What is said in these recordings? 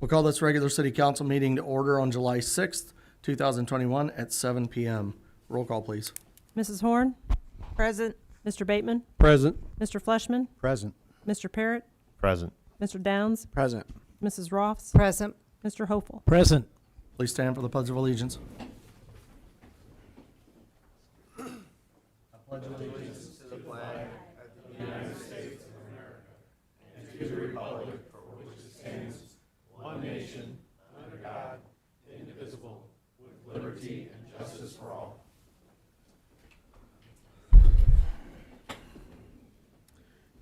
We'll call this regular city council meeting to order on July 6th, 2021 at 7 p.m. Roll call, please. Mrs. Horn? Present. Mr. Bateman? Present. Mr. Fleshman? Present. Mr. Parrott? Present. Mr. Downs? Present. Mrs. Roffs? Present. Mr. Hopel? Present. Please stand for the Pledge of Allegiance.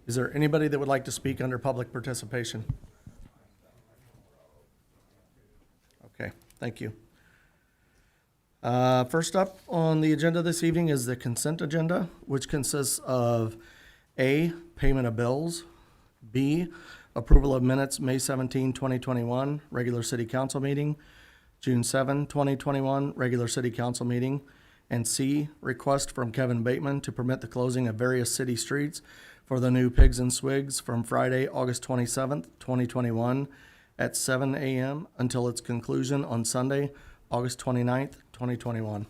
Is there anybody that would like to speak under public participation? Okay, thank you. First up on the agenda this evening is the consent agenda, which consists of A, payment of bills, B, approval of minutes, May 17, 2021, regular city council meeting, June 7, 2021, regular city council meeting, and C, request from Kevin Bateman to permit the closing of various city streets for the new Pigs and Swigs from Friday, August 27th, 2021 at 7 a.m. until its conclusion on Sunday, August 29th, 2021.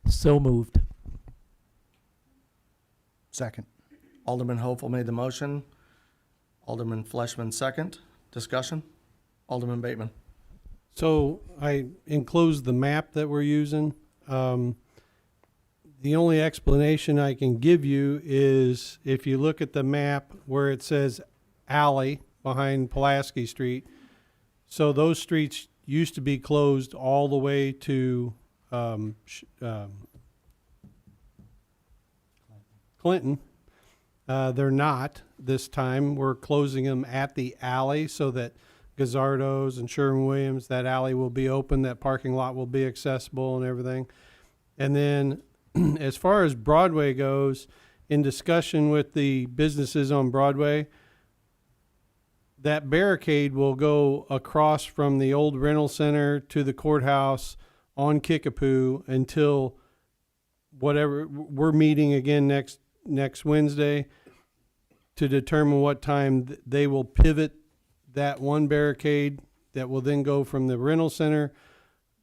So moved. Second. Alderman Hopel made the motion. Alderman Fleshman second. Discussion? Alderman Bateman. So I enclosed the map that we're using. The only explanation I can give you is if you look at the map where it says alley behind Pulaski Street, so those streets used to be closed all the way to Clinton. They're not this time. We're closing them at the alley so that Gazzardo's and Sherwin-Williams, that alley will be open, that parking lot will be accessible and everything. And then as far as Broadway goes, in discussion with the businesses on Broadway, that barricade will go across from the old rental center to the courthouse on Kickapoo until whatever, we're meeting again next Wednesday to determine what time they will pivot that one barricade that will then go from the rental center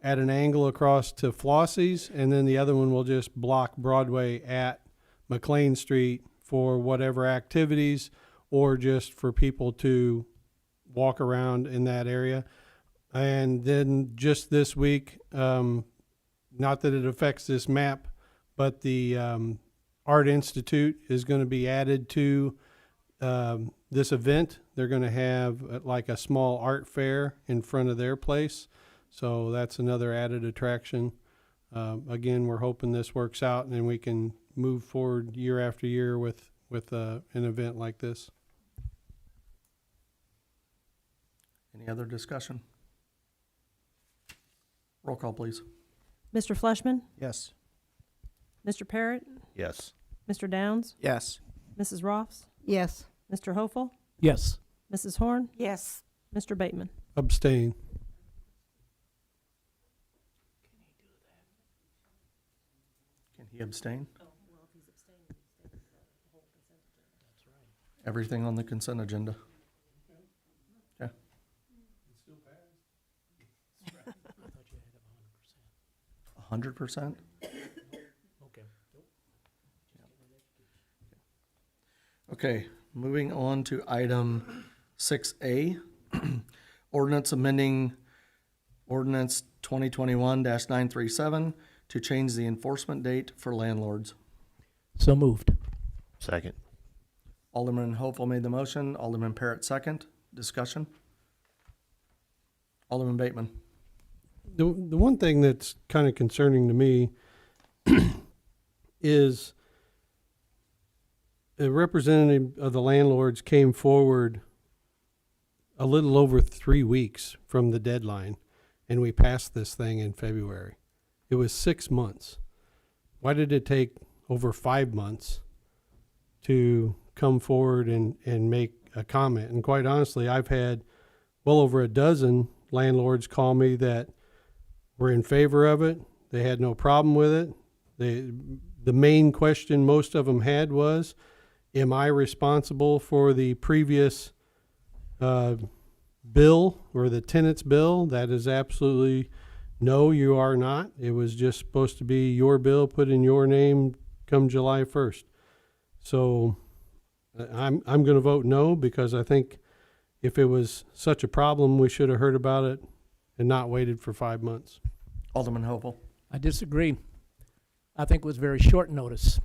at an angle across to Flossie's, and then the other one will just block Broadway at McLean Street for whatever activities or just for people to walk around in that area. And then just this week, not that it affects this map, but the Art Institute is going to be added to this event. They're going to have like a small art fair in front of their place. So that's another added attraction. Again, we're hoping this works out and we can move forward year after year with an event like this. Any other discussion? Roll call, please. Mr. Fleshman? Yes. Mr. Parrott? Yes. Mr. Downs? Yes. Mrs. Roffs? Yes. Mr. Hopel? Yes. Mrs. Horn? Yes. Mr. Bateman? Abstain. Can he abstain? Everything on the consent agenda. Okay. 100%? Okay, moving on to item 6A, ordinance amending ordinance 2021-937 to change the enforcement date for landlords. So moved. Second. Alderman Hopel made the motion. Alderman Parrott second. Discussion? Alderman Bateman. The one thing that's kind of concerning to me is a representative of the landlords came forward a little over 3 weeks from the deadline, and we passed this thing in February. It was 6 months. Why did it take over 5 months to come forward and make a comment? And quite honestly, I've had well over a dozen landlords call me that were in favor of it. They had no problem with it. The main question most of them had was, am I responsible for the previous bill or the tenant's bill, that is absolutely, no, you are not. It was just supposed to be your bill put in your name come July 1st. So I'm going to vote no, because I think if it was such a problem, we should have heard about it and not waited for 5 months. Alderman Hopel. I disagree. I think it was very short notice.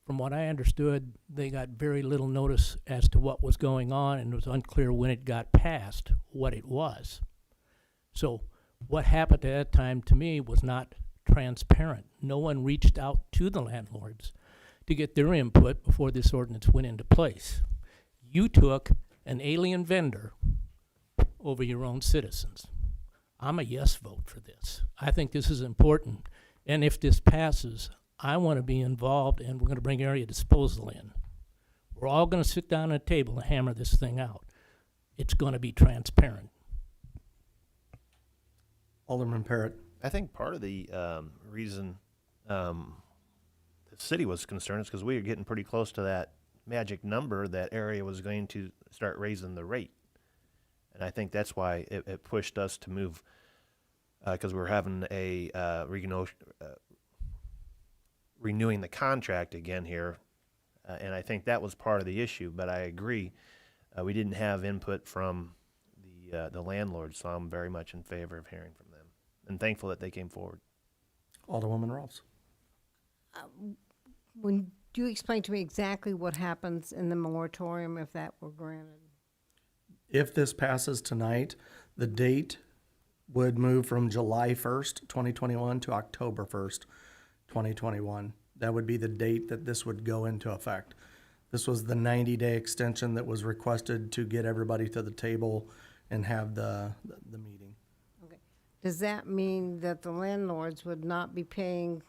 From what I understood, they got very little notice as to what was going on, and it was unclear when it got passed what it was. So what happened at that time to me was not transparent. No one reached out to the landlords to get their input before this ordinance went into place. You took an alien vendor over your own citizens. I'm a yes vote for this. I think this is important. And if this passes, I want to be involved, and we're going to bring area disposal in. We're all going to sit down at a table and hammer this thing out. It's going to be transparent. Alderman Parrott. I think part of the reason the city was concerned is because we were getting pretty close to that magic number that area was going to start raising the rate. And I think that's why it pushed us to move, because we were having a renewing the contract again here. And I think that was part of the issue, but I agree. We didn't have input from the landlords, so I'm very much in favor of hearing from them and thankful that they came forward. Alderwoman Rolfs. When do you explain to me exactly what happens in the moratorium if that were granted? If this passes tonight, the date would move from July 1st, 2021 to October 1st, 2021. That would be the date that this would go into effect. This was the 90-day extension that was requested to get everybody to the table and have the meeting. Okay. Does that mean that the landlords would not be paying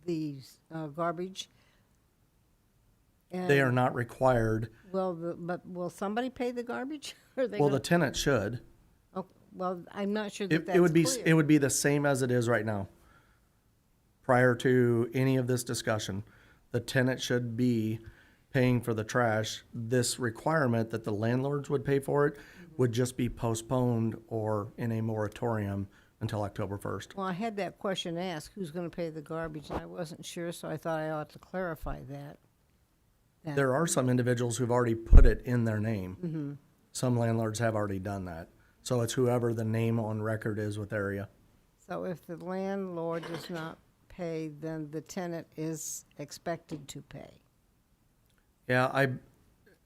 the garbage? They are not required. But will somebody pay the garbage? Or are they Well, gonna- the tenant should. Oh, well, I'm not sure that that's It would be, clear. it would be the same as it is right now. Prior to any of this discussion, the tenant should be paying for the trash. This requirement that the landlords would pay for it would just be postponed or in a moratorium until October 1st. Well, I had that question asked, who's going to pay the garbage, and I wasn't sure, so I thought I ought to clarify that. There are some individuals who've already put it in their name. Some landlords have already done that. So it's whoever the name on record is with area. So if the landlord does not pay, then the tenant is expected to pay. Yeah,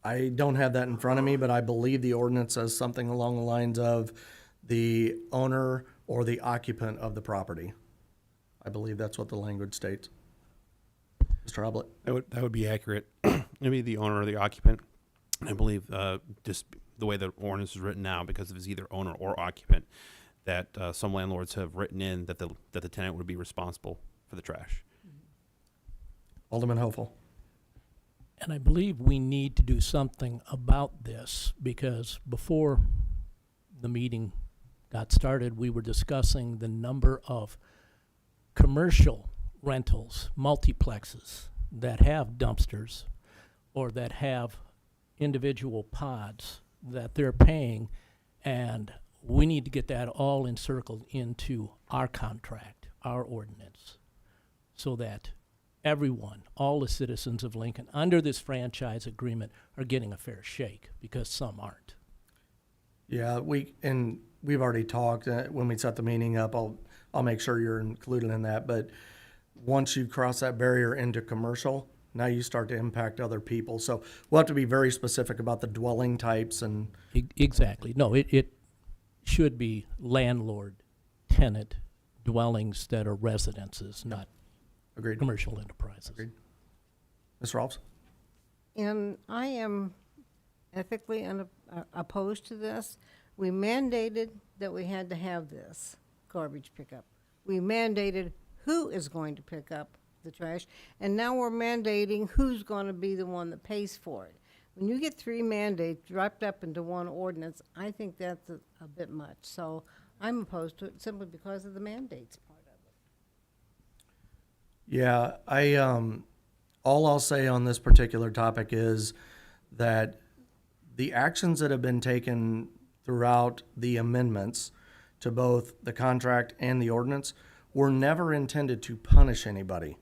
I don't have that in front of me, but I believe the ordinance says something along the lines of the owner or the occupant of the property. I believe that's what the language states. Mr. Hoblet. That would be accurate. It'd be the owner or the occupant. I believe just the way the ordinance is written now, because it's either owner or occupant, that some landlords have written in that the tenant would be responsible for the trash. Alderman Hopel. And I believe we need to do something about this, because before the meeting got started, we were discussing the number of commercial rentals, multiplexes, that have dumpsters or that have individual pods that they're paying, and we need to get that all encircled into our contract, our ordinance, so that everyone, all the citizens of Lincoln, under this franchise agreement are getting a fair shake, because some aren't. Yeah, we've already talked, when we set the meeting up, I'll make sure you're included in that, but once you cross that barrier into commercial, now you start to impact other people. So we'll have to be very specific about the dwelling types and, Exactly. No, it should be landlord, tenant dwellings that are residences, not agreed. commercial enterprises. Agreed. Ms. Rolfs? And I am ethically opposed to this. We mandated that we had to have this garbage pickup. We mandated who is going to pick up the trash, and now we're mandating who's going to be the one that pays for it. When you get three mandates wrapped up into one ordinance, I think that's a bit much. So I'm opposed to it simply because of the mandates part of it. Yeah, all I'll say on this particular topic is that the actions that have been taken throughout the amendments to both the contract and the ordinance were never intended to punish anybody.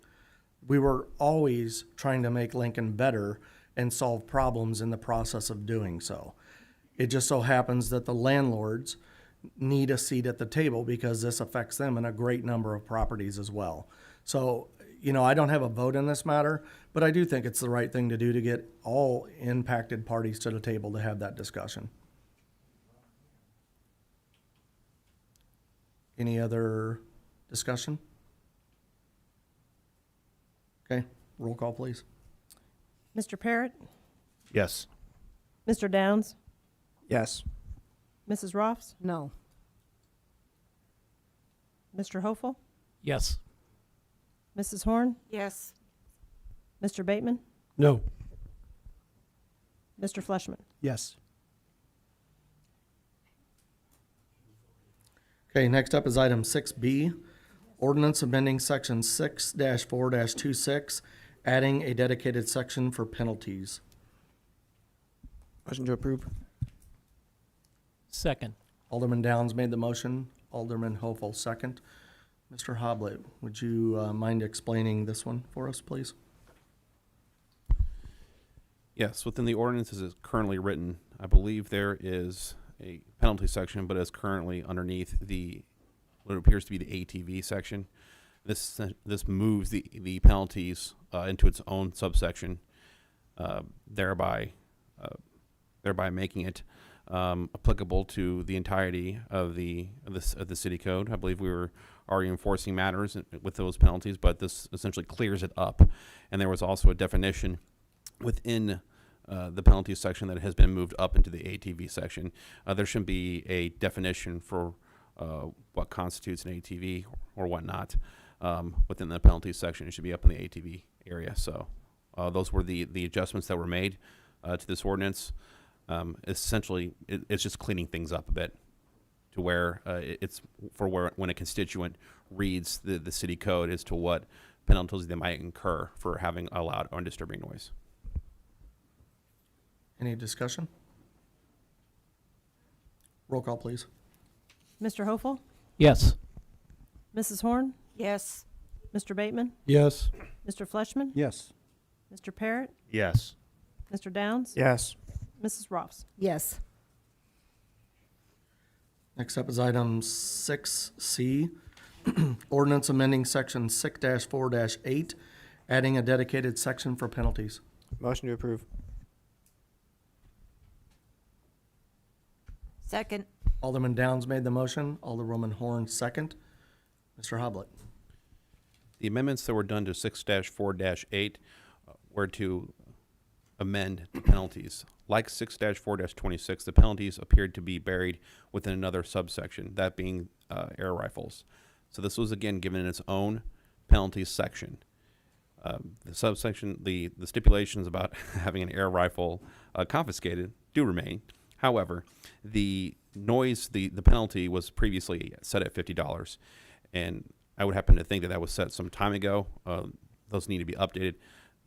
We were always trying to make Lincoln better and solve problems in the process of doing so. It just so happens that the landlords need a seat at the table because this affects them in a great number of properties as well. So, I don't have a vote in this matter, but I do think it's the right thing to do to get all impacted parties to the table to have that discussion. Any other discussion? Okay, roll call, please. Mr. Parrott, Yes. Mr. Downs, Yes. Mrs. Ross, No. Mr. Hopel, Yes. Mrs. Horn, Yes. Mr. Bateman, No. Mr. Fleshman. Yes. Okay, next up is item 6B, ordinance amending section 6-4-26, adding a dedicated section for penalties. Motion to approve. Second. Alderman Downs made the motion, Alderman Hopel second. Mr. Hoblet, would you mind explaining this one for us, please? Yes, within the ordinance as it's currently written, I believe there is a penalty section, but it's currently underneath what appears to be the ATV section. This moves the penalties into its own subsection, thereby making it applicable to the entirety of the city code. I believe we were already enforcing matters with those penalties, but this essentially clears it up. And there was also a definition within the penalty section that has been moved up into the ATV section. There should be a definition for what constitutes an ATV or whatnot within the penalty section. It should be up in the ATV area. So those were the adjustments that were made to this ordinance. Essentially, it's just cleaning things up a bit to where it's for where when a constituent reads the city code as to what penalties they might incur for having a loud or disturbing noise. Any discussion? Roll call, please. Mr. Hopel, Yes. Mrs. Horn, Yes. Mr. Bateman, Yes. Mr. Fleshman, Yes. Mr. Parrott, Yes. Mr. Downs, Yes. Mrs. Ross. Yes. Next up is item 6C, ordinance amending section 6-4-8, adding a dedicated section for penalties. Motion to approve. Second. Alderman Downs made the motion, Alderwoman Horn second. Mr. Hoblet. The amendments that were done to 6-4-8 were to amend the penalties. Like 6-4-26, the penalties appeared to be buried within another subsection, that being air rifles. So this was again given its own penalty section. The subsection, the stipulations about having an air rifle confiscated do remain. However, the noise, the penalty was previously set at $50, and I would happen to think that was set some time ago. Those need to be updated.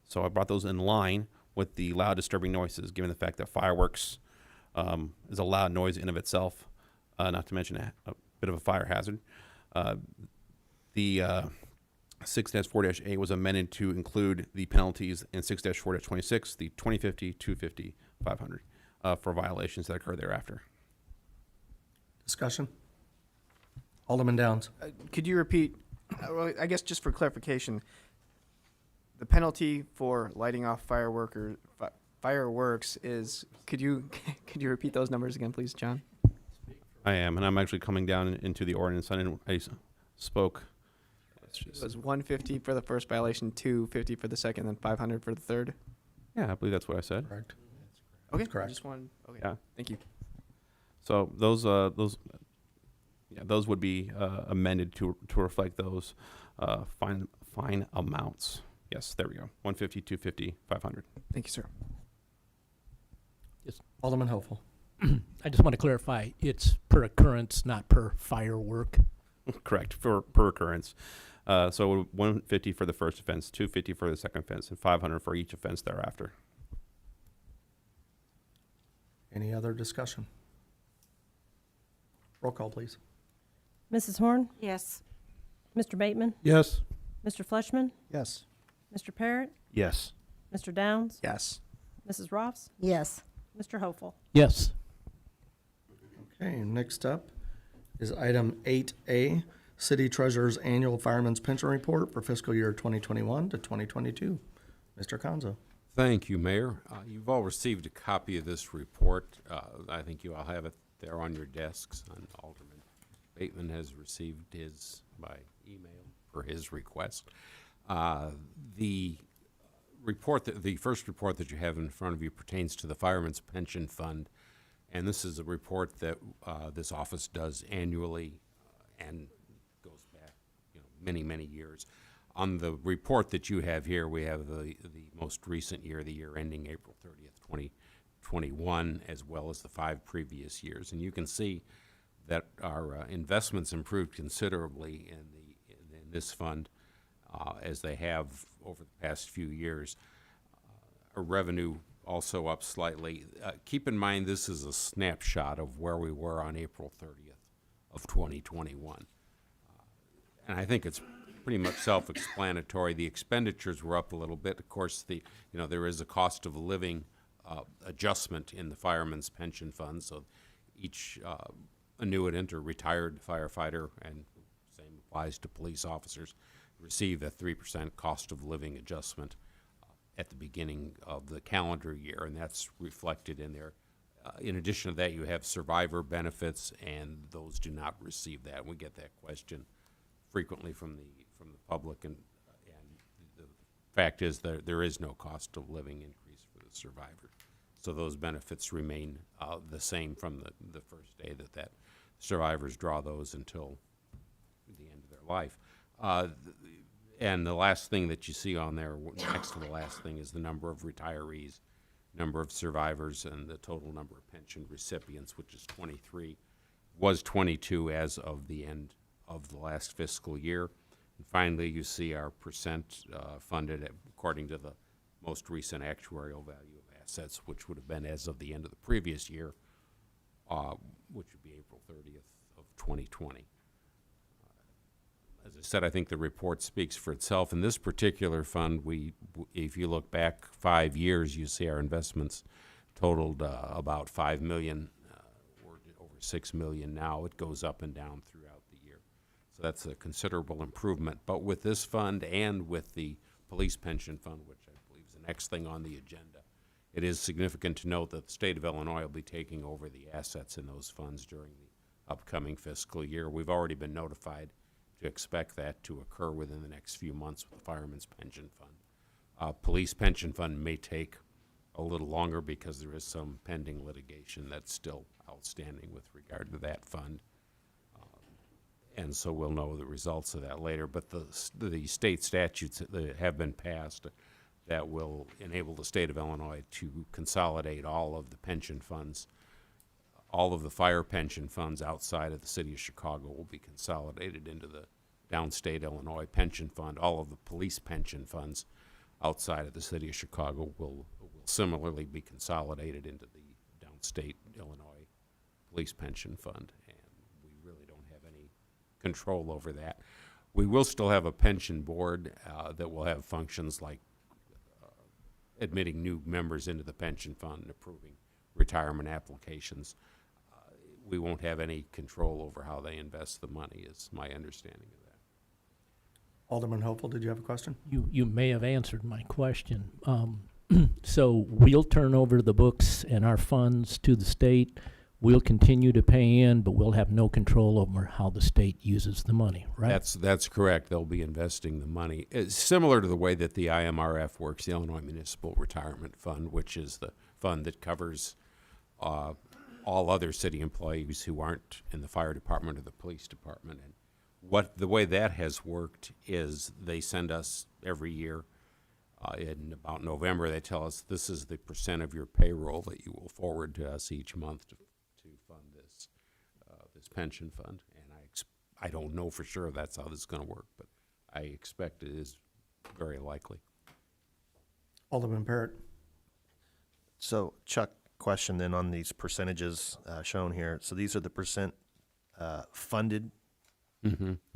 So I brought those in line with the loud disturbing noises, given the fact that fireworks is a loud noise in of itself, not to mention a bit of a fire hazard. The 6-4-8 was amended to include the penalties in 6-4-26, the 2050, 250, 500 for violations that occur thereafter. Discussion? Alderman Downs. Could you repeat, well, I guess just for clarification, the penalty for lighting off fireworks is, could you repeat those numbers again, please, John? I am, and I'm actually coming down into the ordinance. I spoke. It was 150 for the first violation, 250 for the second, then 500 for the third. Yeah, I believe that's what I said. Correct. Okay, correct. I just wanted, okay, Yeah. thank you. So those would be amended to reflect those fine amounts. Yes, there we go. 150, 250, 500. Thank you, sir. Alderman Hopel. I just want to clarify, it's per occurrence, not per firework. Correct, per occurrence. So 150 for the first offense, 250 for the second offense, and 500 for each offense thereafter. Any other discussion? Roll call, please. Mrs. Horn? Yes. Mr. Bateman? Yes. Mr. Fleischman? Yes. Mr. Parrott? Yes. Mr. Downs? Yes. Mrs. Ross? Yes. Mr. Hopeful? Yes. Okay, next up is item 8A, City Treasurer's Annual Fireman's Pension Report for fiscal year 2021 to 2022. Mr. Conzo. Thank you, Mayor. You've all received a copy of this report. I think you all have it there on your desks. And Alderman Bateman has received his by email for his request. The first report that you have in front of you pertains to the Fireman's Pension Fund, and this is a report that this office does annually and goes back, many, many years. On the report that you have here, we have the most recent year, the year ending April 30th, 2021, as well as the 5 previous years. And you can see that our investments improved considerably in this fund, as they have over the past few years. Our revenue also up slightly. Keep in mind, this is a snapshot of where we were on April 30th of 2021. And I think it's pretty much self-explanatory. The expenditures were up a little bit. Of course, there is a cost of living adjustment in the fireman's pension fund, so each annuitant or retired firefighter, and same applies to police officers, receive a 3% cost of living adjustment at the beginning of the calendar year, and that's reflected in there. In addition to that, you have survivor benefits, and those do not receive that. We get that question frequently from the public, and the fact is that there is no cost of living increase for the survivor. So those benefits remain the same from the first day that survivors draw those until the end of their life. And the last thing that you see on there, next to the last thing, is the number of retirees, number of survivors, and the total number of pension recipients, which is 23, was 22 as of the end of the last fiscal year. And finally, you see our percent funded according to the most recent actuarial value of assets, which would have been as of the end of the previous year, which would be April 30th of 2020. As I said, I think the report speaks for itself. In this particular fund, if you look back 5 years, you see our investments totaled about $5 million, or over $6 million now. It goes up and down throughout the year. So that's a considerable improvement. But with this fund and with the police pension fund, which I believe is the next thing on the agenda, it is significant to note that the state of Illinois will be taking over the assets in those funds during the upcoming fiscal year. We've already been notified to expect that to occur within the next few months with the Fireman's Pension Fund. Police Pension Fund may take a little longer because there is some pending litigation that's still outstanding with regard to that fund. And so we'll know the results of that later. But the state statutes that have been passed that will enable the state of Illinois to consolidate all of the pension funds, all of the fire pension funds outside of the city of Chicago will be consolidated into the downstate Illinois pension fund. All of the police pension funds outside of the city of Chicago will similarly be consolidated into the downstate Illinois police pension fund. And we really don't have any control over that. We will still have a pension board that will have functions like admitting new members into the pension fund and approving retirement applications. We won't have any control over how they invest the money, is my understanding of that. Alderman Hopeful, did you have a question? You may have answered my question. So we'll turn over the books and our funds to the state. We'll continue to pay in, but we'll have no control over how the state uses the money, right? That's correct. They'll be investing the money. It's similar to the way that the IMRF works, the Illinois Municipal Retirement Fund, which is the fund that covers all other city employees who aren't in the fire department or the police department. And the way that has worked is they send us every year, in about November, they tell us this is the percent of your payroll that you will forward to us each month to fund this pension fund. And I don't know for sure that's how this is going to work, but I expect it is very likely. Alderman Parrott. So Chuck, question then on these percentages shown here. So these are the percent funded.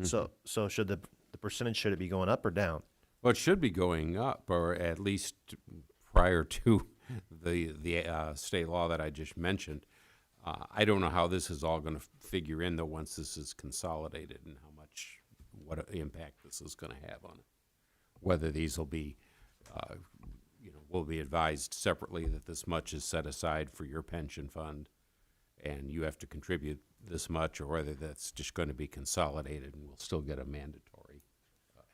So should the percentage, should it be going up or down? Well, it should be going up, or at least prior to the state law that I just mentioned. I don't know how this is all going to figure in, though, once this is consolidated, and what impact this is going to have on it. Whether these will be, will be advised separately that this much is set aside for your pension fund, and you have to contribute this much, or whether that's just going to be consolidated and we'll still get a mandatory,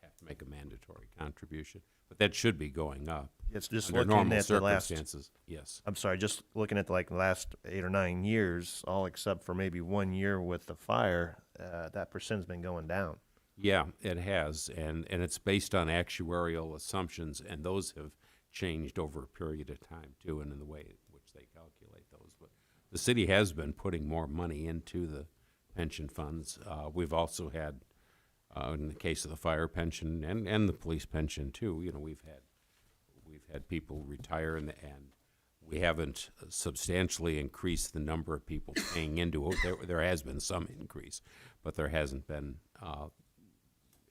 have to make a mandatory contribution. But that should be going up. It's just Under looking normal at the last, circumstances, yes. I'm sorry, just looking at like the last 8 or 9 years, all except for maybe 1 year with the fire, that percent's been going down. Yeah, it has, and it's based on actuarial assumptions, and those have changed over a period of time too, and in the way in which they calculate those. But the city has been putting more money into the pension funds. We've also had, in the case of the fire pension and the police pension too, we've had people retire, and we haven't substantially increased the number of people paying into it. There has been some increase, but there hasn't been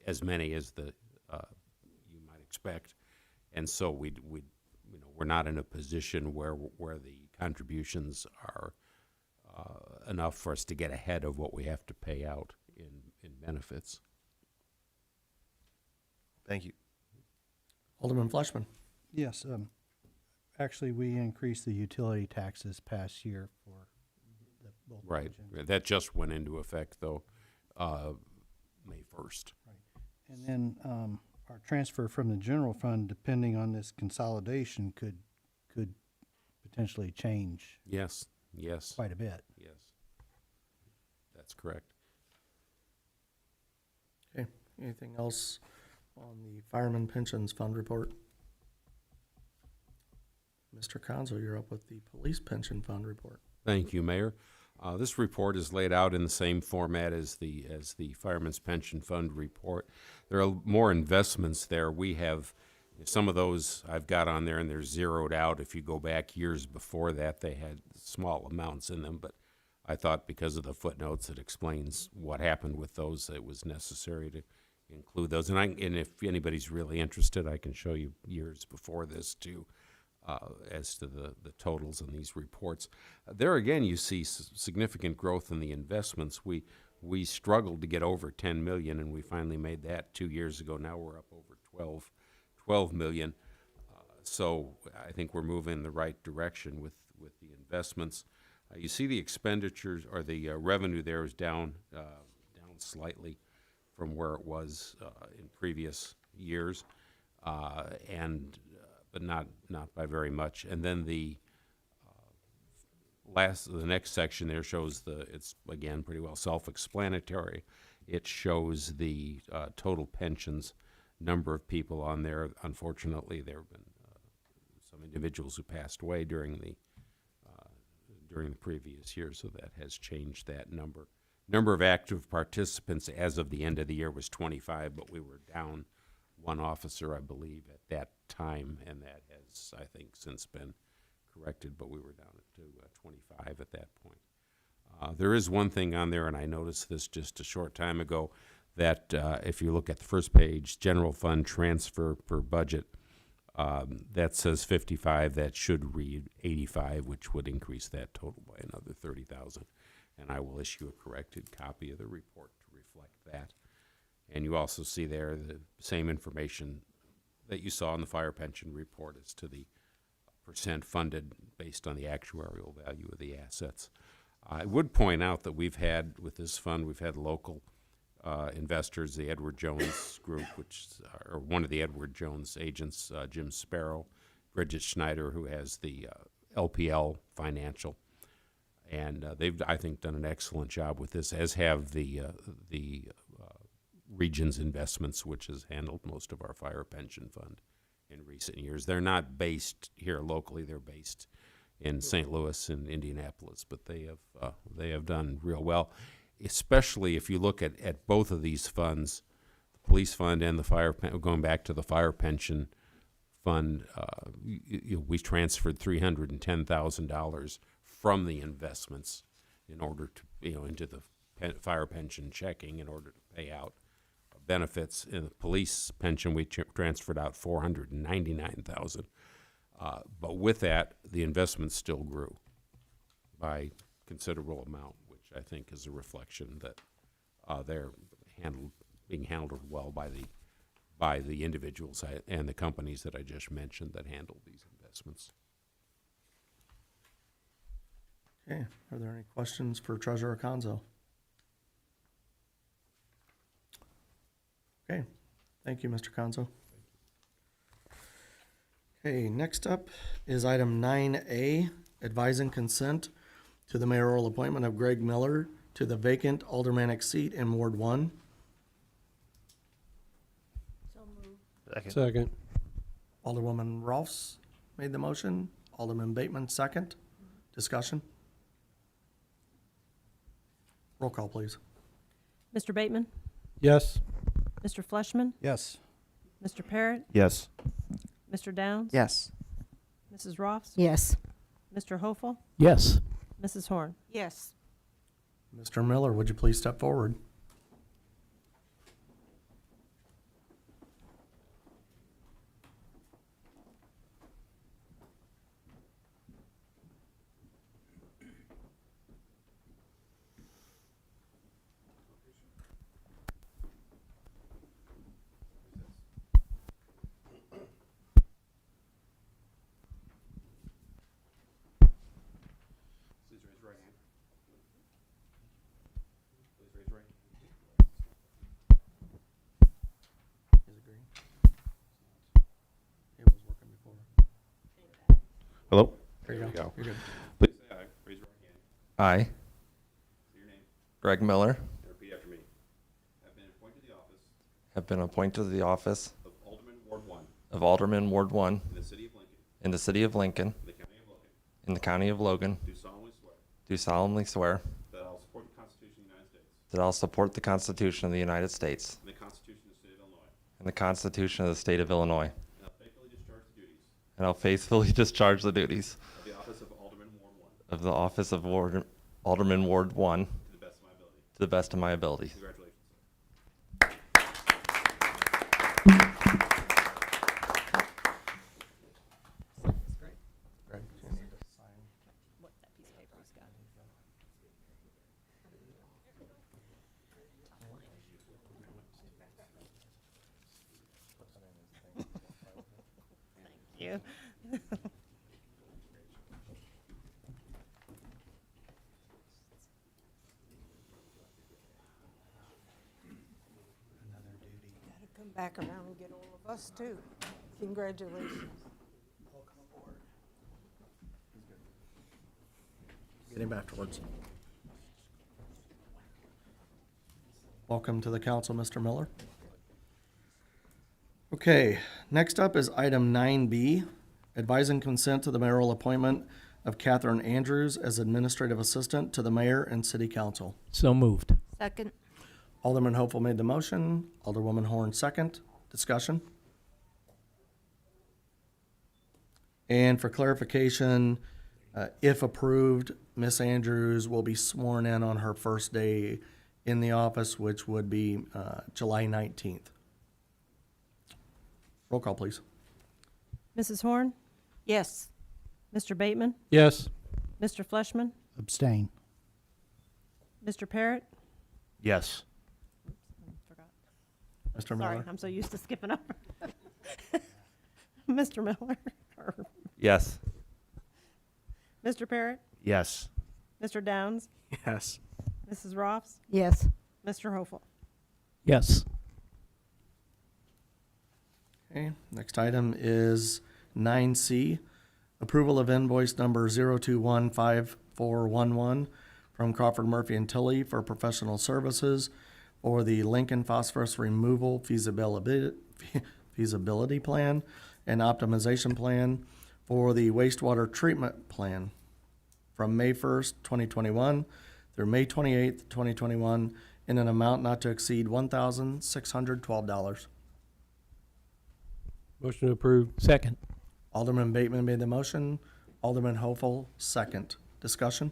as many as you might expect, and so we're not in a position where the contributions are enough for us to get ahead of what we have to pay out in benefits. Thank you. Alderman Fleshman. Yes, actually, we increased the utility taxes past year for both Right, pensions. that just went into effect though, May 1st. And then our transfer from the general fund, depending on this consolidation, could potentially change Yes, quite a bit. yes. That's correct. Okay, anything else on the Fireman Pensions Fund report? Mr. Conzo, you're up with the Police Pension Fund report. Thank you, Mayor. This report is laid out in the same format as the Fireman's Pension Fund report. There are more investments there. We have some of those I've got on there, and they're zeroed out. If you go back years before that, they had small amounts in them, but I thought because of the footnotes that explains what happened with those, it was necessary to include those. And if anybody's really interested, I can show you years before this too. As to the totals in these reports. There again, you see significant growth in the investments. We struggled to get over 10 million, and we finally made that 2 years ago. Now we're up over 12 million. So I think we're moving in the right direction with the investments. You see the expenditures, or the revenue there is down slightly from where it was in previous years, but not by very much. And then the next section there shows it's again pretty well self-explanatory. It shows the total pensions, number of people on there. Unfortunately, there have been some individuals who passed away during the previous year, so that has changed that number. Number of active participants as of the end of the year was 25, but we were down one officer, I believe, at that time, and that has, I think, since been corrected, but we were down to 25 at that point. There is one thing on there, and I noticed this just a short time ago, that if you look at the first page, general fund transfer per budget, that says 55, that should read 85, which would increase that total by another 30,000. And I will issue a corrected copy of the report to reflect that. And you also see there the same information that you saw in the fire pension report as to the percent funded based on the actuarial value of the assets. I would point out that with this fund, we've had local investors, the Edward Jones Group, which are one of the Edward Jones agents, Jim Sparrow, Bridget Schneider, who has the LPL Financial. And they've, I think, done an excellent job with this, as have the Regions Investments, which has handled most of our fire pension fund in recent years. They're not based here locally; they're based in St. Louis and Indianapolis, but they have done real well. Especially if you look at both of these funds, the police fund and the going back to the fire pension fund, we transferred $310,000 from the investments in order to into the fire pension checking in order to pay out benefits. In the police pension, we transferred out $499,000. But with that, the investment still grew by considerable amount, which I think is a reflection that they're being handled well by the individuals and the companies that I just mentioned that handle these investments. Okay, are there any questions for Treasurer Conzo? Okay, thank you, Mr. Conzo. Okay, next up is item 9A, advising consent to the mayoral appointment of Greg Miller to the vacant aldermanic seat in Ward 1. Second. Second. Alderwoman Rolfs made the motion. Alderman Bateman, second. Discussion? Roll call, please. Mr. Bateman? Yes. Mr. Fleshman? Yes. Mr. Parrott? Yes. Mr. Downs? Yes. Mrs. Ross? Yes. Mr. Hopeful? Yes. Mrs. Horn? Yes. Mr. Miller, would you please step forward? Please raise your right hand. Please raise your right hand. Is it green? It was working before. Hello? There you go. You're good. Please say aye. Raise your right hand. I, Say your name. Greg Miller, And repeat after me. Have been appointed to the office have been appointed to the office of Alderman Ward 1 of Alderman Ward 1 in the city of Lincoln, in the city of Lincoln, in the county of Logan. in the county of Logan, Do solemnly swear do solemnly swear that I will support the Constitution of the United States that I'll support the Constitution of the United States and the Constitution of the State of Illinois, and the Constitution of the state of Illinois, and I'll faithfully discharge the duties and I'll faithfully discharge the duties of the office of Alderman Ward 1 of the office of Alderman Ward 1 to the best of my ability. to the best of my ability. Congratulations, sir. Greg, you need to sign. What, that piece of paper he's got? Thank you. Gotta come back around and get all of us too. Congratulations. Get him afterwards. Welcome to the council, Mr. Miller. Okay, next up is item 9B, advising consent to the mayoral appointment of Catherine Andrews as administrative assistant to the mayor and city council. So moved. Second. Alderman Hopeful made the motion. Alderwoman Horn, second. Discussion? And for clarification, if approved, Ms. Andrews will be sworn in on her first day in the office, which would be July 19th. Roll call, please. Mrs. Horn? Yes. Mr. Bateman? Yes. Mr. Fleshman? Abstain. Mr. Parrott? Yes. Forgot. Mr. Sorry, Miller? I'm so used to skipping over. Mr. Miller? Or Yes. Mr. Parrott? Yes. Mr. Downs? Yes. Mrs. Ross? Yes. Mr. Hopeful? Yes. Okay, next item is 9C, approval of invoice number 0215411 from Crawford Murphy and Tilly for professional services for the Lincoln Phosphorus Removal Feasibility Plan and Optimization Plan for the wastewater treatment plan from May 1st, 2021 through May 28th, 2021 in an amount not to exceed $1,612. Motion approved. Second. Alderman Bateman made the motion. Alderman Hopeful, second. Discussion?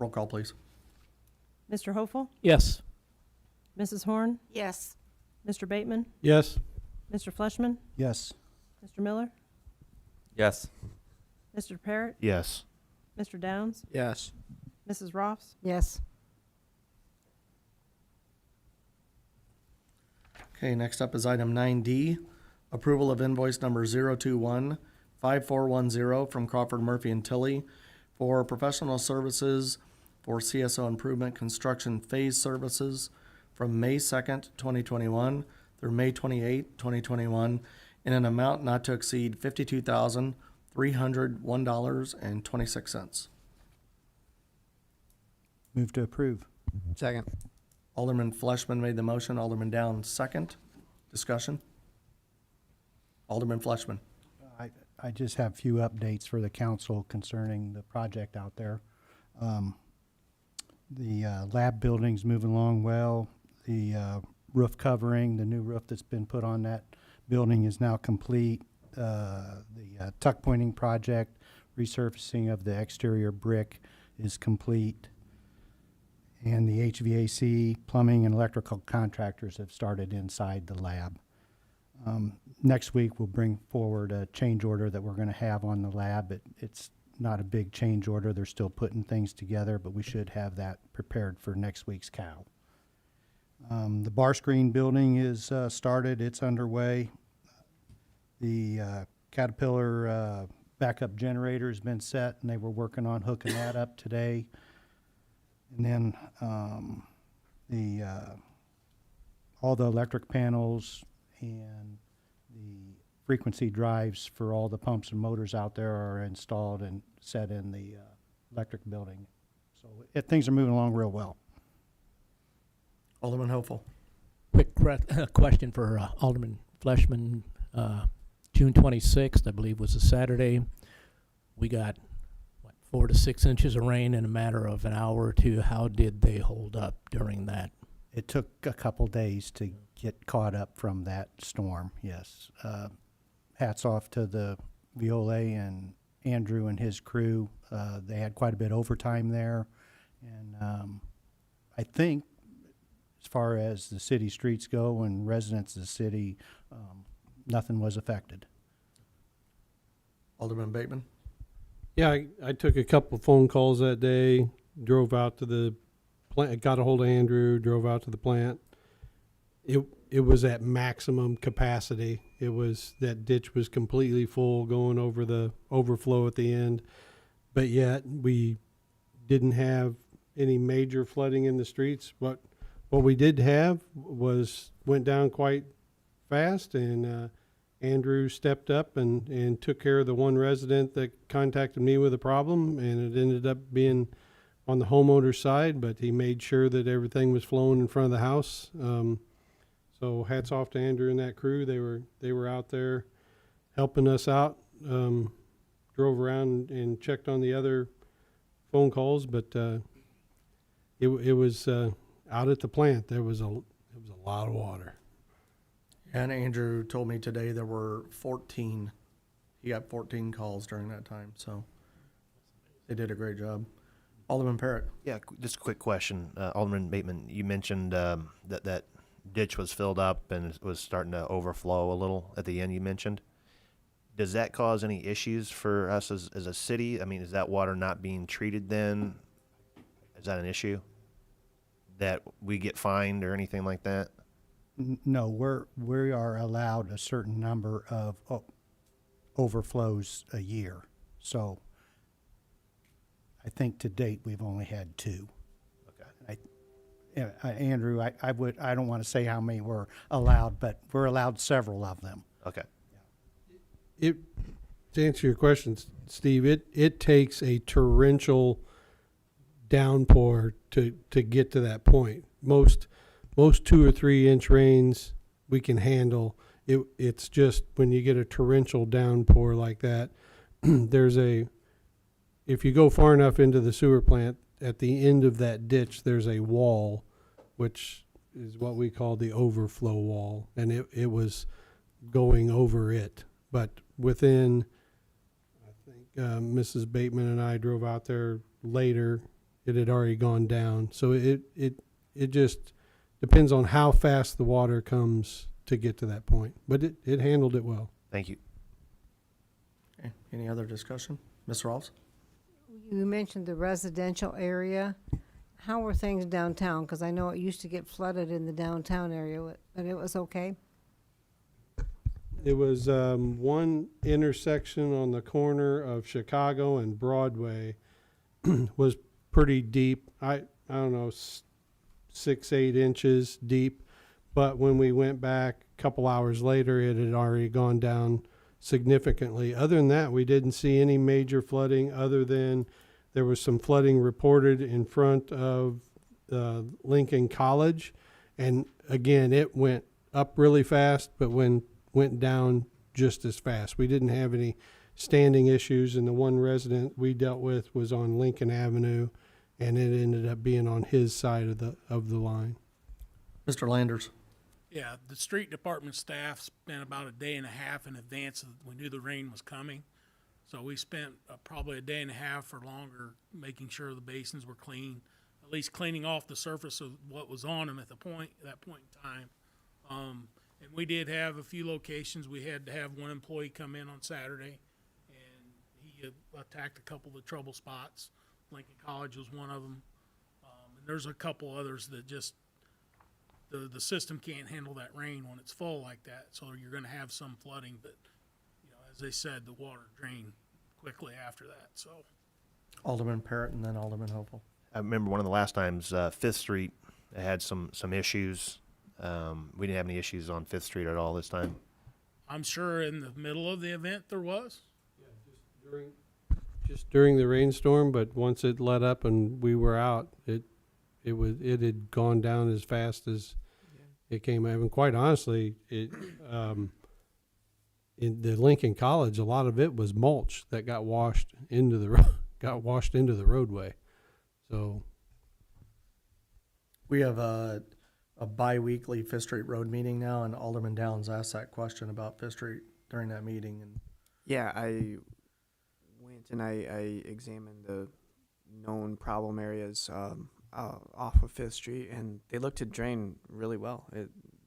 Roll call, please. Mr. Hopeful? Yes. Mrs. Horn? Yes. Mr. Bateman? Yes. Mr. Fleshman? Yes. Mr. Miller? Yes. Mr. Parrott? Yes. Mr. Downs? Yes. Mrs. Ross? Yes. Okay, next up is item 9D, approval of invoice number 021-5410 from Crawford Murphy and Tilly for professional services for CSO Improvement Construction Phase Services from May 2nd, 2021 through May 28, 2021, in an amount not to exceed $52,301.26. Move to approve. Second. Alderman Fleshman made the motion, Alderman Downs second. Discussion? Alderman Fleshman. I just have a few updates for the council concerning the project out there. The lab building's moving along well. The roof covering, the new roof that's been put on that building is now complete. The tuck pointing project, resurfacing of the exterior brick is complete. And the HVAC, plumbing, and electrical contractors have started inside the lab. Next week, we'll bring forward a change order that we're going to have on the lab. It's not a big change order. They're still putting things together, but we should have that prepared for next week's cow. The bar screen building is started. It's underway. The Caterpillar backup generator has been set, and they were working on hooking that up today. And then all the electric panels and the frequency drives for all the pumps and motors out there are installed and set in the electric building. So things are moving along real well. Alderman Hopeful. Quick question for Alderman Fleshman. June 26th, I believe, was a Saturday. We got 4 to 6 inches of rain in a matter of an hour or two. How did they hold up during that? It took a couple days to get caught up from that storm, yes. Hats off to the Viola and Andrew and his crew. They had quite a bit of overtime there. And I think as far as the city streets go and residents of the city, nothing was affected. Alderman Bateman. Yeah, I took a couple phone calls that day, drove out to the plant, got a hold of Andrew, drove out to the plant. It was at maximum capacity. It was, that ditch was completely full going over the overflow at the end. But yet we didn't have any major flooding in the streets. What we did have went down quite fast, and Andrew stepped up and took care of the one resident that contacted me with a problem, and it ended up being on the homeowner's side, but he made sure that everything was flowing in front of the house. So hats off to Andrew and that crew. They were out there helping us out. Drove around and checked on the other phone calls, but it was out at the plant. There was a lot of water. And Andrew told me today there were 14. He got 14 calls during that time, so they did a great job. Alderman Parrott. Yeah, just a quick question. Alderman Bateman, you mentioned that ditch was filled up and it was starting to overflow a little at the end, you mentioned. Does that cause any issues for us as a city? I mean, is that water not being treated then? Is that an issue? That we get fined or anything like that? No, we are allowed a certain number of overflows a year. So I think to date we've only had 2. Andrew, I don't want to say how many were allowed, but we're allowed several of them. Okay. To answer your question, Steve, it takes a torrential downpour to get to that point. Most 2 or 3 inch rains we can handle. It's just when you get a torrential downpour like that, if you go far enough into the sewer plant, at the end of that ditch, there's a wall, which is what we call the overflow wall, and it was going over it. But within, I think Mrs. Bateman and I drove out there later, it had already gone down. So it just depends on how fast the water comes to get to that point. But it handled it well. Thank you. Okay, any other discussion? Ms. Rawls? You mentioned the residential area. How were things downtown? Because I know it used to get flooded in the downtown area, but it was okay? It was one intersection on the corner of Chicago and Broadway was pretty deep. I don't know, 6-8 inches deep. But when we went back a couple hours later, it had already gone down significantly. Other than that, we didn't see any major flooding other than there was some flooding reported in front of Lincoln College. And again, it went up really fast, but went down just as fast. We didn't have any standing issues, and the one resident we dealt with was on Lincoln Avenue, and it ended up being on his side of the line. Mr. Landers? Yeah, the street department staff spent about a day and a half in advance. We knew the rain was coming. So we spent probably a day and a half or longer making sure the basins were clean, at least cleaning off the surface of what was on them at that point in time. And we did have a few locations. We had to have one employee come in on Saturday, and he attacked a couple of the trouble spots. Lincoln College was one of them. And there's a couple others that just, the system can't handle that rain when it's full like that. So you're going to have some flooding, but as they said, the water drained quickly after that. So Alderman Parrott and then Alderman Hopel. I remember one of the last times, Fifth Street had some issues. We didn't have any issues on Fifth Street at all this time. I'm sure in the middle of the event there was. Just during the rainstorm, but once it let up and we were out, it had gone down as fast as it came. I mean, quite honestly, in the Lincoln College, a lot of it was mulch that got washed into the roadway. So We have a bi-weekly Fifth Street Road meeting now, and Alderman Downs asked that question about Fifth Street during that meeting. And Yeah, I went and I examined the known problem areas off of Fifth Street, and they look to drain really well.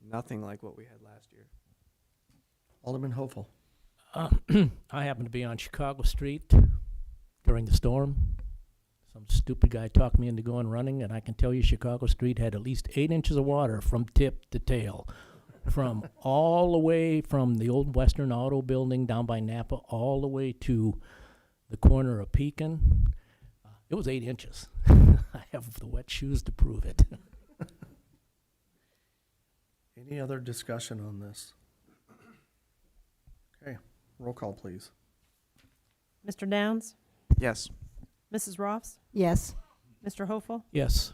Nothing like what we had last year. Alderman Hopel. I happened to be on Chicago Street during the storm. Some stupid guy talked me into going running, and I can tell you Chicago Street had at least 8 inches of water from tip to tail. From all the way from the old Western Auto Building down by Napa all the way to the corner of Pekin. It was 8 inches. I have the wet shoes to prove it. Any other discussion on this? Okay, roll call, please. Mr. Downs? Yes. Mrs. Ross? Yes. Mr. Hopel? Yes.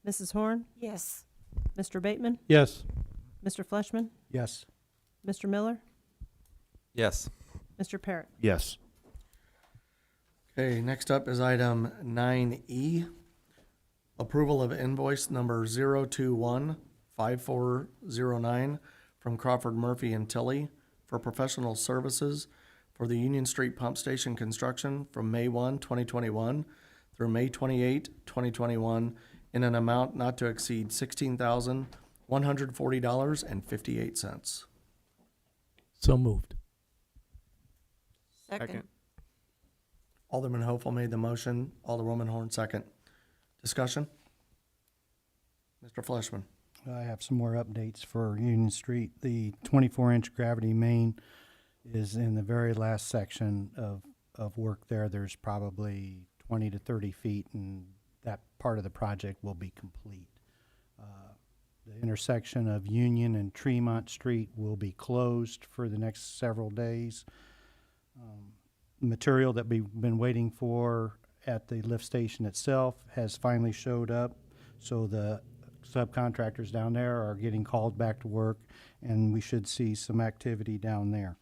Mrs. Horn? Yes. Mr. Bateman? yes, Mr. Fleshman? Yes. Mr. Miller? Yes. Mr. Parrott? Yes. Okay, next up is item 9E. Approval of invoice number 0215409 from Crawford Murphy and Tilly for professional services for the Union Street Pump Station construction from May 1, 2021 through May 28, 2021 in an amount not to exceed $16,140.58. So moved. Second. Alderman Hopel made the motion, Alderwoman Horn second. Discussion? Mr. Fleshman. I have some more updates for Union Street. The 24-inch gravity main is in the very last section of work there. There's probably 20 to 30 feet, and that part of the project will be complete. The intersection of Union and Tremont Street will be closed for the next several days. Material that we've been waiting for at the lift station itself has finally showed up, so the subcontractors down there are getting called back to work, and we should see some activity down there.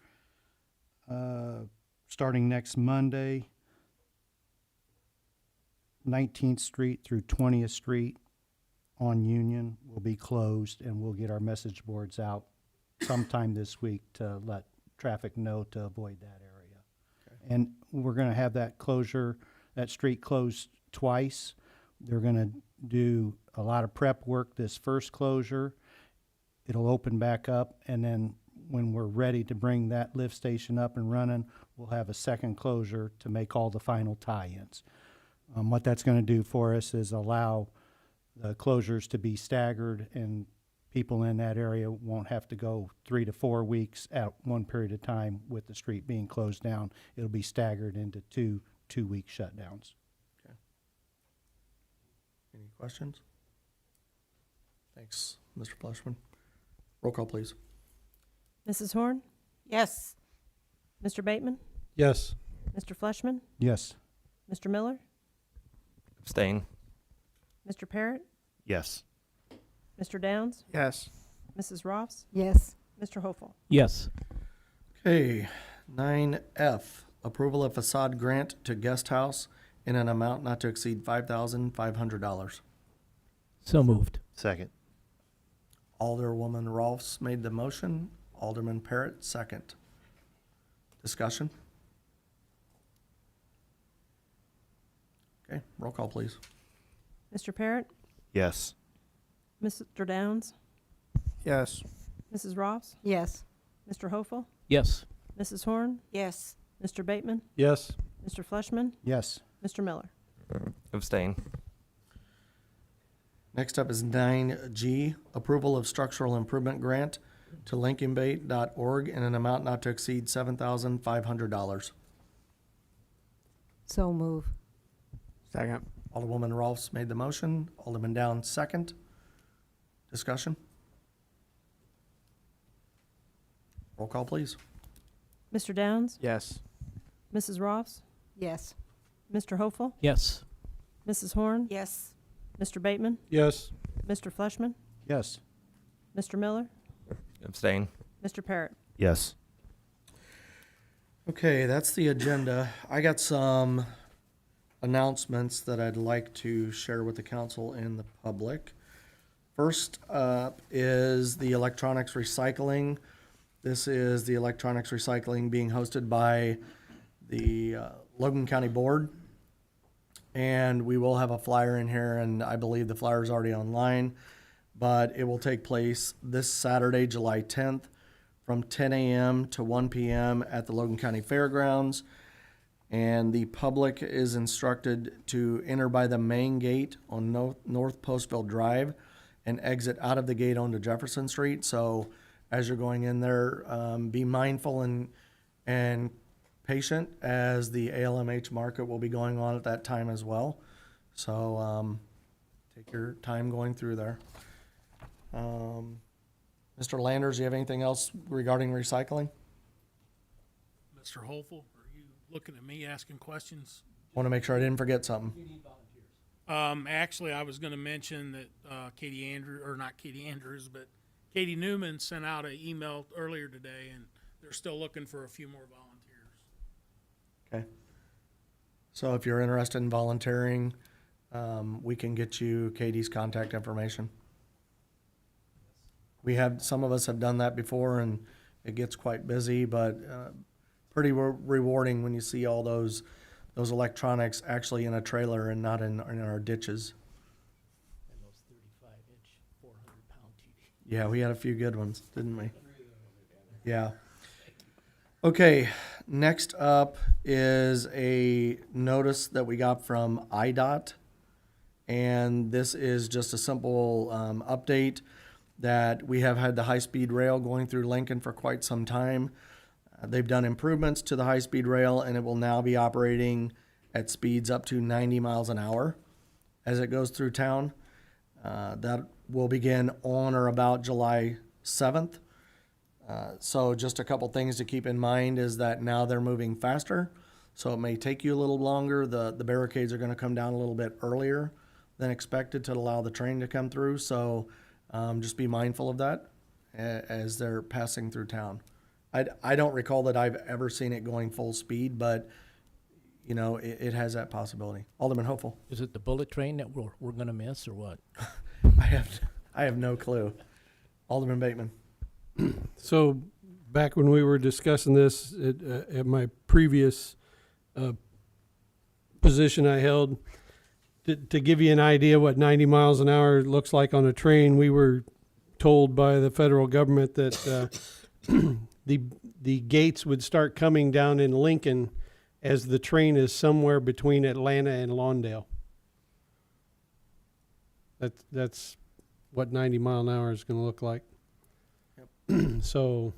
Starting next Monday, 19th Street through 20th Street on Union will be closed, and we'll get our message boards out sometime this week to let traffic know to avoid that area. And we're going to have that street closed twice. They're gonna do a lot of prep work this first closure. It'll open back up, and then when we're ready to bring that lift station up and running, we'll have a second closure to make all the final tie-ins. What that's gonna do for us is allow the closures to be staggered, and people in that area won't have to go 3 to 4 weeks at one period of time with the street being closed down. It'll be staggered into two-week shutdowns. Any questions? Thanks, Mr. Fleshman. Roll call, please. Mrs. Horn? Yes. Mr. Bateman? Yes. Mr. Fleshman? Yes. Mr. Miller? Abstain. Mr. Parrott? Yes. Mr. Downs? Yes. Mrs. Ross? Yes. Mr. Hopeful? Yes. Okay, 9F, approval of facade grant to guest house in an amount not to exceed $5,500. So moved. Second. Alderwoman Rolfs made the motion. Alderman Parrott, second. Discussion? Okay, roll call, please. Mr. Parrott? Yes. Mr. Downs? Yes. Mrs. Ross? Yes. Mr. Hopeful? Yes. Mrs. Horn? Yes. Mr. Bateman? Yes. Mr. Fleshman? Yes. Mr. Miller? Abstain. Next up is 9G, approval of structural improvement grant to lincolnbait.org in an amount not to exceed $7,500. So move. Second. Alderwoman Rolfs made the motion. Alderman Downs, second. Discussion? Roll call, please. Mr. Downs? Yes. Mrs. Ross? Yes. Mr. Hopeful? Yes. Mrs. Horn? Yes. Mr. Bateman? Yes. Mr. Fleshman? Yes. Mr. Miller? Abstain. Mr. Parrott? Yes. Okay, that's the agenda. I got some announcements that I'd like to share with the council and the public. First up is the electronics recycling. This is the electronics recycling being hosted by the Logan County Board. And we will have a flyer in here, and I believe the flyer is already online. But it will take place this Saturday, July 10th, from 10 a.m. to 1 p.m. at the Logan County Fairgrounds. And the public is instructed to enter by the main gate on North Postville Drive and exit out of the gate onto Jefferson Street. So as you're going in there, be mindful and patient, as the ALMH market will be going on at that time as well. So take your time going through there. Mr. Landers, do you have anything else regarding recycling? Mr. Hopeful, are you looking at me asking questions? Want to make sure I didn't forget something. Actually, I was going to mention that Katie Andrews, but Katie Newman sent out an email earlier today, and they're still looking for a few more volunteers. Okay. So if you're interested in volunteering, we can get you Katie's contact information. Some of us have done that before, and it gets quite busy, but pretty rewarding when you see all those electronics actually in a trailer and not in our ditches. And those 35-inch, 400-pound TV. Yeah, we had a few good ones, didn't we? Yeah. Okay, next up is a notice that we got from IDOT. And this is just a simple update that we have had the high-speed rail going through Lincoln for quite some time. They've done improvements to the high-speed rail, and it will now be operating at speeds up to 90 miles an hour as it goes through town. That will begin on or about July 7th. So just a couple things to keep in mind is that now they're moving faster, so it may take you a little longer. The barricades are going to come down a little bit earlier than expected to allow the train to come through. So just be mindful of that as they're passing through town. I don't recall that I've ever seen it going full speed, but you know, it has that possibility. Alderman Hopeful. Is it the bullet train that we're going to miss, or what? I have no clue. Alderman Bateman. So back when we were discussing this at my previous position I held, to give you an idea what 90 miles an hour looks like on a train, we were told by the federal government that the gates would start coming down in Lincoln as the train is somewhere between Atlanta and Lawndale. That's what 90 mile an hour is going to look like. So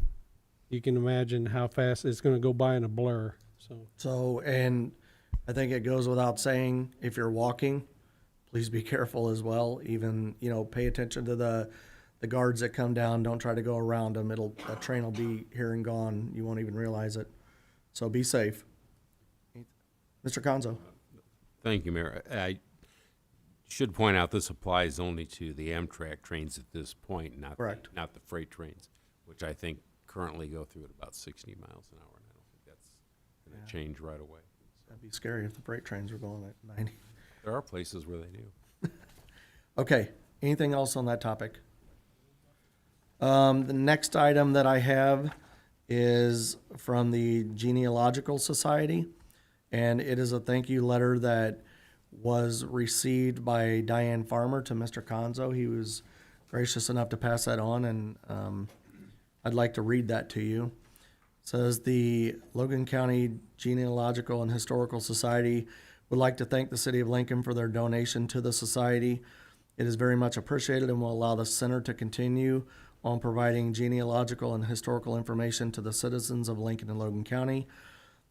you can imagine how fast it's going to go by in a blur. So, and I think it goes without saying, if you're walking, please be careful as well. Even, pay attention to the guards that come down. Don't try to go around them. A train will be here and gone. You won't even realize it. So be safe. Mr. Conzo. Thank you, Mayor. I should point out this applies only to the Amtrak trains at this point, Correct. not the freight trains, which I think currently go through at about 60 miles an hour, and I don't think that's going to change right away. That'd be scary if the freight trains were going at 90. There are places where they do. Okay, anything else on that topic? The next item that I have is from the Genealogical Society, and it is a thank you letter that was received by Diane Farmer to Mr. Conzo. He was gracious enough to pass that on, and I'd like to read that to you. It says, the Logan County Genealogical and Historical Society would like to thank the City of Lincoln for their donation to the society. It is very much appreciated and will allow the center to continue on providing genealogical and historical information to the citizens of Lincoln and Logan County.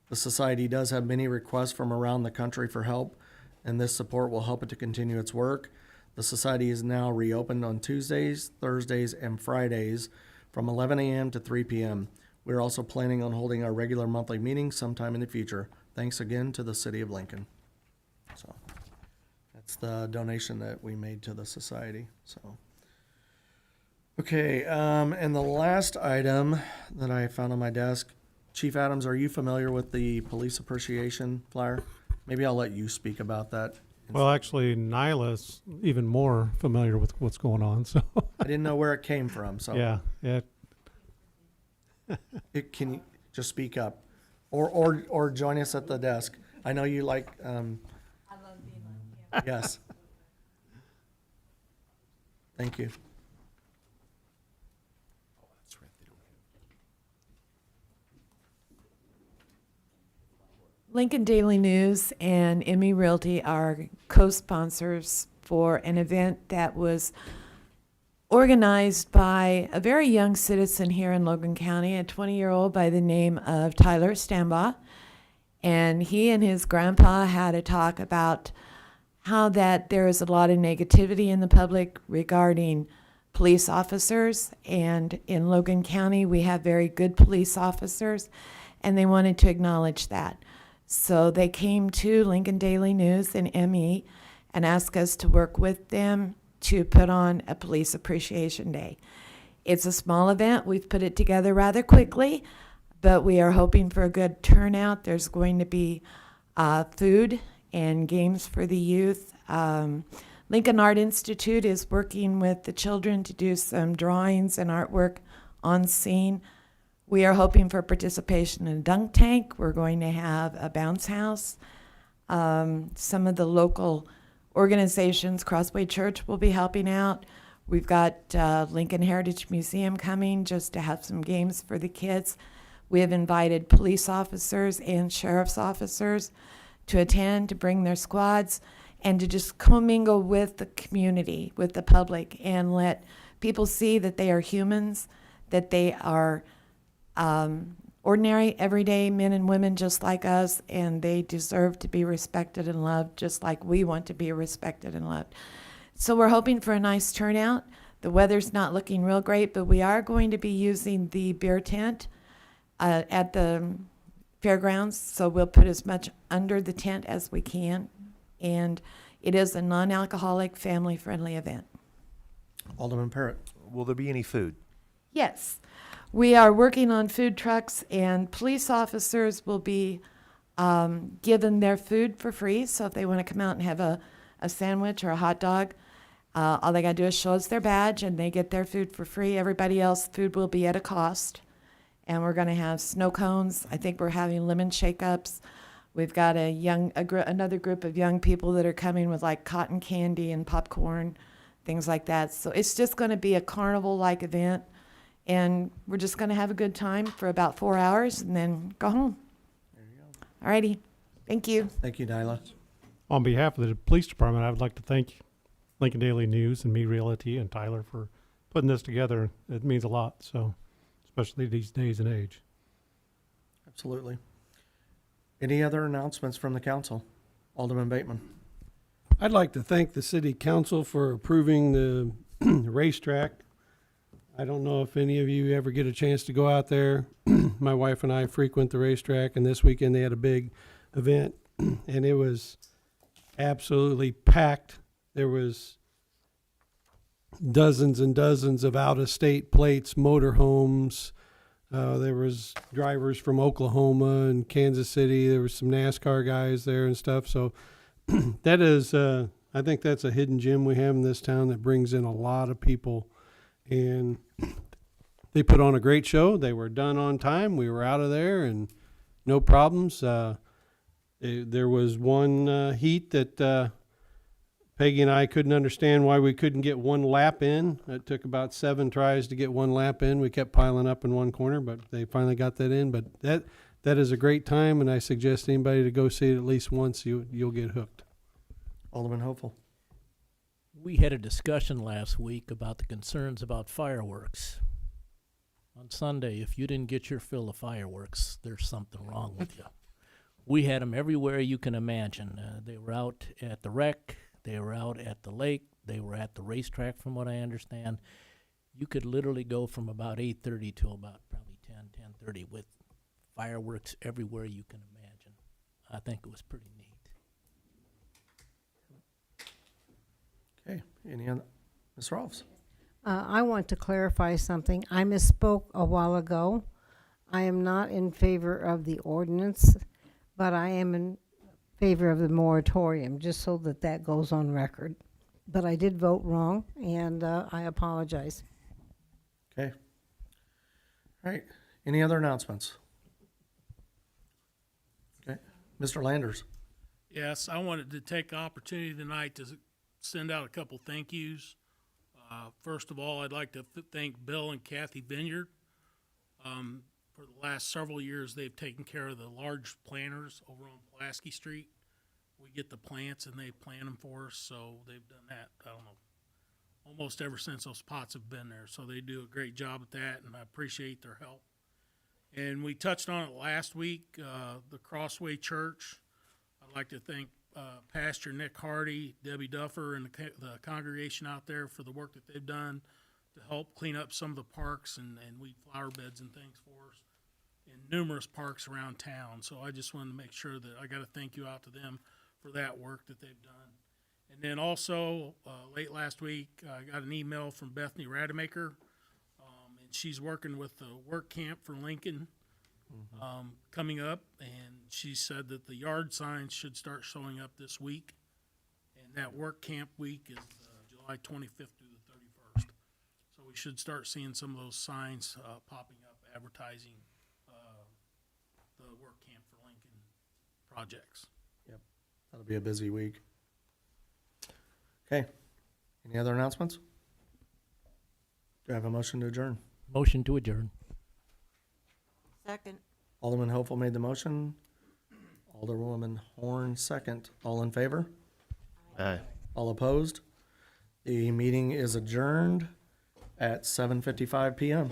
The society does have many requests from around the country for help, and this support will help it to continue its work. The society is now reopened on Tuesdays, Thursdays, and Fridays from 11 a.m. to 3 p.m. We're also planning on holding our regular monthly meetings sometime in the future. Thanks again to the City of Lincoln. So that's the donation that we made to the society. So, okay, and the last item that I found on my desk, Chief Adams, are you familiar with the police appreciation flyer? Maybe I'll let you speak about that. Well, actually, Nyla's even more familiar with what's going on. So I didn't know where it came from. So yeah. Can you just speak up, or join us at the desk? I know you like. I love being on. Yes. Thank you. Lincoln Daily News and Emmy Realty are co-sponsors for an event that was organized by a very young citizen here in Logan County, a 20-year-old by the name of Tyler Stambaugh. And he and his grandpa had a talk about how that there is a lot of negativity in the public regarding police officers. And in Logan County, we have very good police officers, and they wanted to acknowledge that. So they came to Lincoln Daily News and ME and asked us to work with them to put on a Police Appreciation Day. It's a small event. We've put it together rather quickly, but we are hoping for a good turnout. There's going to be food and games for the youth. Lincoln Art Institute is working with the children to do some drawings and artwork on scene. We are hoping for participation in a dunk tank. We're going to have a bounce house. Some of the local organizations, Crossway Church will be helping out. We've got Lincoln Heritage Museum coming just to have some games for the kids. We have invited police officers and sheriff's officers to attend, to bring their squads, and to just commingle with the community, with the public, and let people see that they are humans, that they are ordinary, everyday men and women just like us, and they deserve to be respected and loved just like we want to be respected and loved. So we're hoping for a nice turnout. The weather's not looking real great, but we are going to be using the beer tent at the fairgrounds, so we'll put as much under the tent as we can, and it is a non-alcoholic, family-friendly event. Alderman Parrott. Will there be any food? Yes. We are working on food trucks, and police officers will be given their food for free. So if they want to come out and have a sandwich or a hot dog, all they got to do is show us their badge, and they get their food for free. Everybody else, food will be at a cost. And we're going to have snow cones. I think we're having lemon shake-ups. We've got another group of young people that are coming with like cotton candy and popcorn, things like that. So it's just going to be a carnival-like event, and we're just going to have a good time for about 4 hours and then go home. There you go. All righty. Thank you. Thank you, Nyla. On behalf of the police department, I would like to thank Lincoln Daily News and Me Realty and Tyler for putting this together. It means a lot, so, especially these days and age. Absolutely. Any other announcements from the council? Alderman Bateman. I'd like to thank the city council for approving the racetrack. I don't know if any of you ever get a chance to go out there. My wife and I frequent the racetrack, and this weekend they had a big event, and it was absolutely packed. There was dozens and dozens of out-of-state plates, motorhomes. There was drivers from Oklahoma and Kansas City. There was some NASCAR guys there and stuff. So that is, I think that's a hidden gem we have in this town that brings in a lot of people. And they put on a great show. They were done on time. We were out of there and no problems. There was one heat that Peggy and I couldn't understand why we couldn't get one lap in. It took about 7 tries to get one lap in. We kept piling up in one corner, but they finally got that in. But that is a great time, and I suggest anybody to go see it at least once. You'll get hooked. Alderman Hopeful. We had a discussion last week about the concerns about fireworks. On Sunday, if you didn't get your fill of fireworks, there's something wrong with you. We had them everywhere you can imagine. They were out at the rec. They were out at the lake. They were at the racetrack, from what I understand. You could literally go from about 8:30 till about probably 10:30 with fireworks everywhere you can imagine. I think it was pretty neat. Okay. Any other? Ms. Rolfs. I want to clarify something. I misspoke a while ago. I am not in favor of the ordinance, but I am in favor of the moratorium, just so that goes on record. But I did vote wrong, and I apologize. Okay. All right. Any other announcements? Okay. Mr. Landers. Yes, I wanted to take the opportunity tonight to send out a couple thank yous. First of all, I'd like to thank Bill and Kathy Vineyard. For the last several years, they've taken care of the large planters over on Pulaski Street. We get the plants and they plant them for us, so they've done that, I don't know, almost ever since those pots have been there. So they do a great job at that, and I appreciate their help. And we touched on it last week, the Crossway Church. I'd like to thank Pastor Nick Hardy, Debbie Duffer, and the congregation out there for the work that they've done to help clean up some of the parks and weed flower beds and things for us in numerous parks around town. So I just wanted to make sure that I got to thank you out to them for that work that they've done. And then also, late last week, I got an email from Bethany Rademacher, and she's working with the work camp for Lincoln coming up, and she said that the yard signs should start showing up this week, and that work camp week is July 25th through the 31st. So we should start seeing some of those signs popping up advertising the work camp for Lincoln projects. Yep. That'll be a busy week. Okay. Any other announcements? Do I have a motion to adjourn? Motion to adjourn. Second. Alderman Hopeful made the motion. Alderwoman Horn second. All in favor? Aye. All opposed? The meeting is adjourned at 7:55 p.m.